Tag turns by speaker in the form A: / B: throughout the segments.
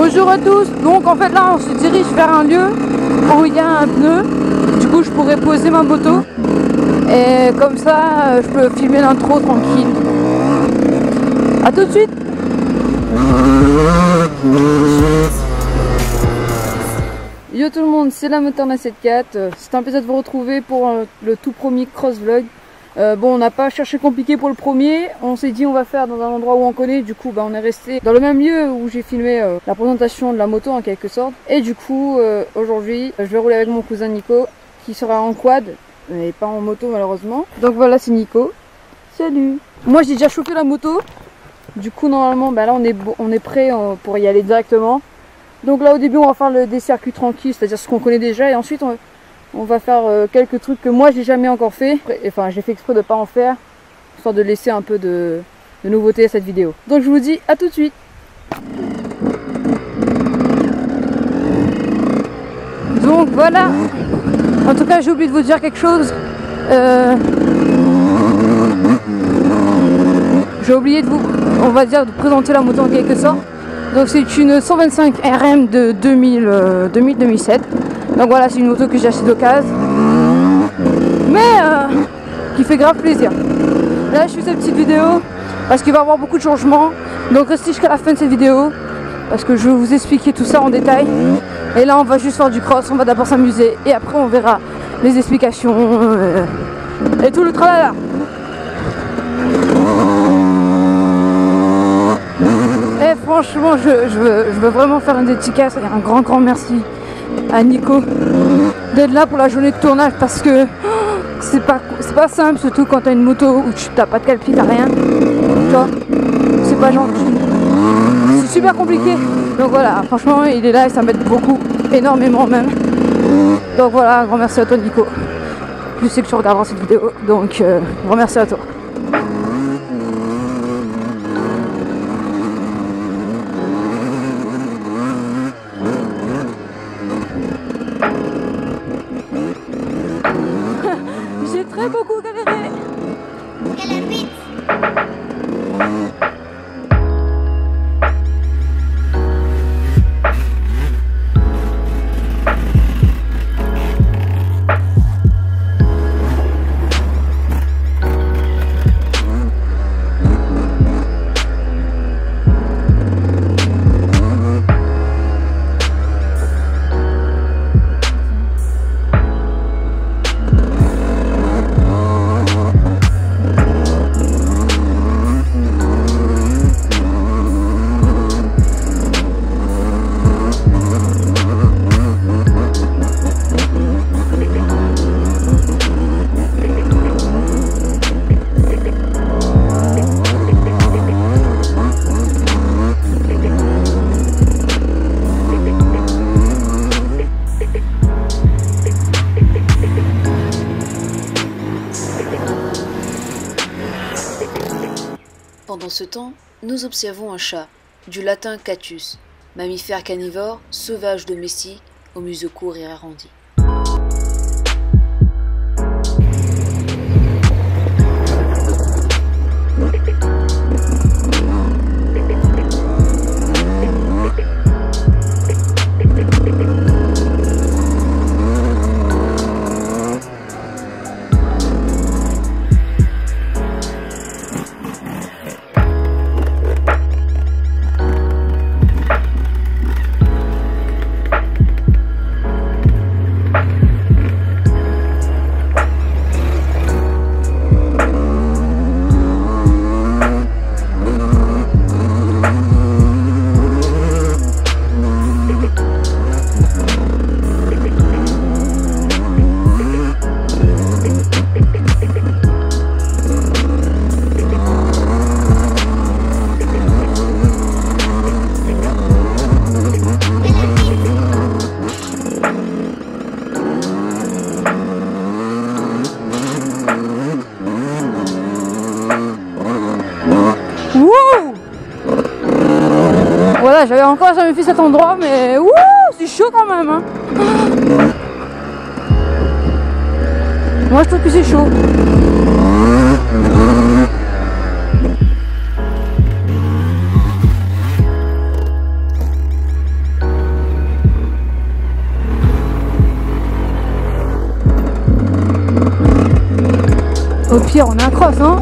A: Bonjour à tous. Donc en fait là on se dirige vers un lieu où il y a un pneu. Du coup je pourrais poser ma moto. Et comme ça je peux filmer l'intro tranquille. A tout de suite. Yo tout le monde, c'est la Motorna 74. C'est un plaisir de vous retrouver pour le tout premier cross vlog. Bon, on n'a pas cherché compliqué pour le premier, on s'est dit on va faire dans un endroit où on connaît, du coup on est resté dans le même lieu où j'ai filmé la présentation de la moto en quelque sorte. Et du coup aujourd'hui je vais rouler avec mon cousin Nico qui sera en quad et pas en moto malheureusement. Donc voilà, c'est Nico. Salut. Moi j'ai déjà chauffé la moto, du coup normalement là on est prêt pour y aller directement. Donc là au début on va faire des circuits tranquilles, c'est à dire ce qu'on connaît déjà, et ensuite on va faire quelques trucs que moi j'ai jamais encore fait. Enfin j'ai fait exprès de pas en faire, histoire de laisser un peu de nouveauté à cette vidéo. Donc je vous dis à tout de suite. Donc voilà. En tout cas j'ai oublié de vous dire quelque chose. J'ai oublié de vous, on va dire, de présenter la moto en quelque sorte. Donc c'est une 125 RM de 2007. Donc voilà, c'est une moto que j'ai achetée d'occasion, mais qui fait grave plaisir. Là je fais cette petite vidéo parce qu'il va y avoir beaucoup de changements. Donc restez jusqu'à la fin de cette vidéo parce que je vais vous expliquer tout ça en détail. Et là on va juste faire du cross, on va d'abord s'amuser et après on verra les explications et tout le tralala. Et franchement je veux vraiment faire une dédicace et un grand merci à Nico d'être là pour la journée de tournage, parce que c'est pas simple, surtout quand t'as une moto où tu t'as pas de calpi, t'as rien, tu vois, c'est pas gentil, c'est super compliqué. Donc voilà, franchement il est là et ça m'aide beaucoup, énormément même. Donc voilà, un grand merci à toi Nico, je sais que tu regarderas cette vidéo, donc grand merci à toi. J'ai très beaucoup galéré.
B: Galère vite.
C: Pendant ce temps, nous observons un chat, du latin catus, mammifère carnivore, sauvage domestique, au museau court et arrondi.
A: Voilà, j'avais encore jamais fait cet endroit, mais wouh, c'est chaud quand même, hein. Moi je trouve que c'est chaud. Au pire, on est un cross, hein.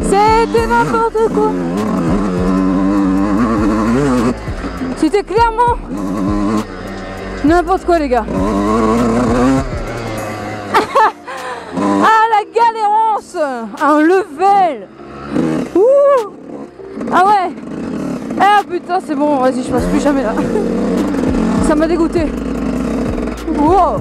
A: C'était n'importe quoi. C'était clairement n'importe quoi, les gars. Ah, la galérance. Un level. Ouh. Ah ouais. Ah putain, c'est bon, vas-y, je passe plus jamais là. Ça m'a dégoûté. Wow.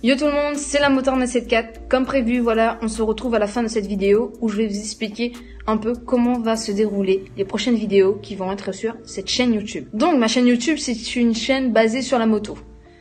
A: Yo tout le monde, c'est la Motarde 974. Comme prévu, voilà, on se retrouve à la fin de cette vidéo où je vais vous expliquer un peu comment va se dérouler les prochaines vidéos qui vont être sur cette chaîne YouTube. Donc ma chaîne YouTube, c'est une chaîne basée sur la moto.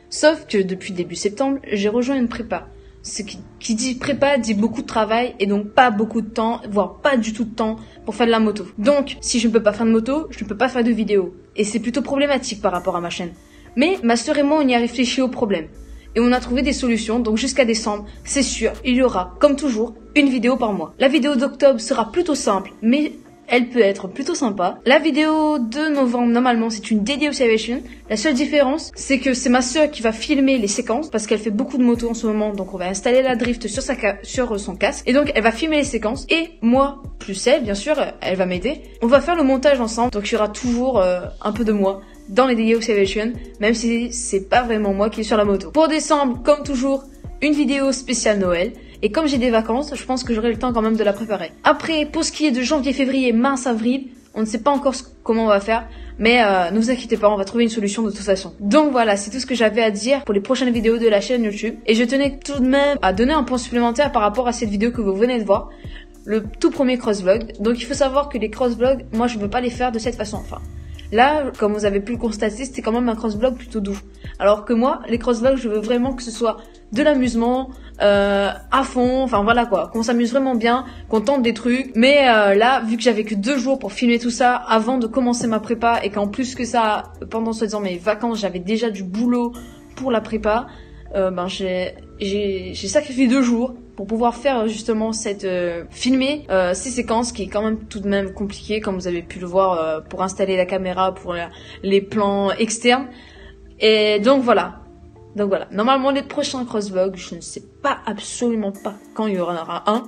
A: Sauf que depuis début septembre, j'ai rejoint une prépa. Ce qui dit prépa dit beaucoup de travail et donc pas beaucoup de temps, voire pas du tout de temps pour faire de la moto. Donc si je ne peux pas faire de moto, je ne peux pas faire de vidéo. Et c'est plutôt problématique par rapport à ma chaîne. Mais ma sœur et moi, on y a réfléchi au problème. Et on a trouvé des solutions, donc jusqu'à décembre, c'est sûr, il y aura, comme toujours, une vidéo par mois. La vidéo d'octobre sera plutôt simple, mais elle peut être plutôt sympa. La vidéo de novembre, normalement, c'est une daily observation. La seule différence, c'est que c'est ma sœur qui va filmer les séquences, parce qu'elle fait beaucoup de motos en ce moment, donc on va installer la drift sur son casque. Et donc, elle va filmer les séquences, et moi, plus elle, bien sûr, elle va m'aider. On va faire le montage ensemble, donc il y aura toujours un peu de moi dans les Daily Observation, même si c'est pas vraiment moi qui est sur la moto. Pour décembre, comme toujours, une vidéo spéciale Noël. Et comme j'ai des vacances, je pense que j'aurai le temps quand même de la préparer. Après, pour ce qui est de janvier, février, mars, avril, on ne sait pas encore comment on va faire. Mais ne vous inquiétez pas, on va trouver une solution de toute façon. Donc voilà, c'est tout ce que j'avais à dire pour les prochaines vidéos de la chaîne YouTube. Et je tenais tout de même à donner un point supplémentaire par rapport à cette vidéo que vous venez de voir. Le tout premier cross-vlog. Donc il faut savoir que les cross-vlogs, moi je ne veux pas les faire de cette façon. Enfin, là, comme vous avez pu le constater, c'était quand même un cross-vlog plutôt doux. Alors que moi, les cross-vlogs, je veux vraiment que ce soit de l'amusement, à fond, enfin voilà quoi, qu'on s'amuse vraiment bien, qu'on tente des trucs. Mais là, vu que j'avais que 2 jours pour filmer tout ça avant de commencer ma prépa et qu'en plus que ça, pendant soi-disant mes vacances, j'avais déjà du boulot pour la prépa, j'ai sacrifié 2 jours pour pouvoir faire justement filmer ces séquences qui est quand même tout de même compliqué, comme vous avez pu le voir, pour installer la caméra, pour les plans externes. Et donc voilà. Normalement les prochains cross-vlogs, je ne sais pas, absolument pas quand il y en aura un.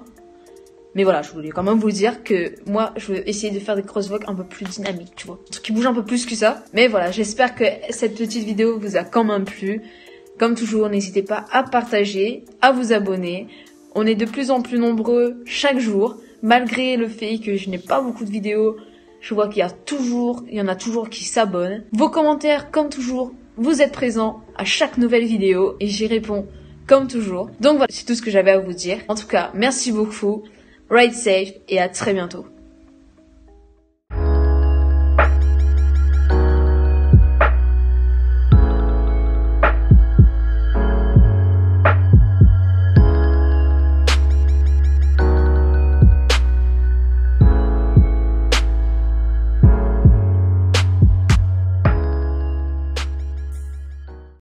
A: Mais voilà, je voulais quand même vous dire que moi, je veux essayer de faire des cross-vlogs un peu plus dynamiques, tu vois. Un truc qui bouge un peu plus que ça. Mais voilà, j'espère que cette petite vidéo vous a quand même plu. Comme toujours, n'hésitez pas à partager, à vous abonner. On est de plus en plus nombreux chaque jour. Malgré le fait que je n'ai pas beaucoup de vidéos, je vois qu'il y en a toujours qui s'abonnent. Vos commentaires, comme toujours, vous êtes présents à chaque nouvelle vidéo et j'y réponds comme toujours. Donc voilà, c'est tout ce que j'avais à vous dire. En tout cas, merci beaucoup, ride safe et à très bientôt.